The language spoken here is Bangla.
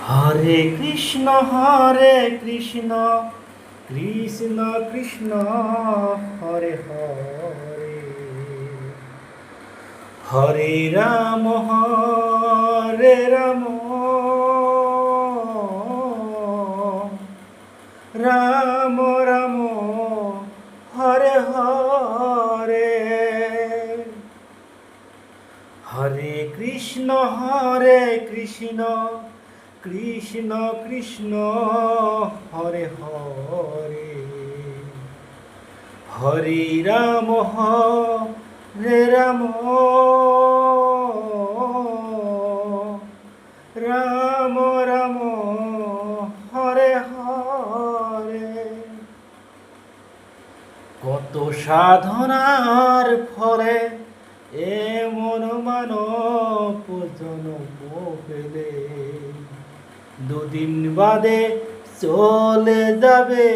হরে কৃষ্ণ কৃষ্ণ কৃষ্ণ হরে হরে, হরে রাম রাম রাম হরে হরে, হরে কৃষ্ণ কৃষ্ণ কৃষ্ণ হরে হরে, হরে রাম রাম রাম হরে হরে। কত সাধনার ফলে এমন মানব জন্ম পেলে, দুদিন বাদে চলে যাবে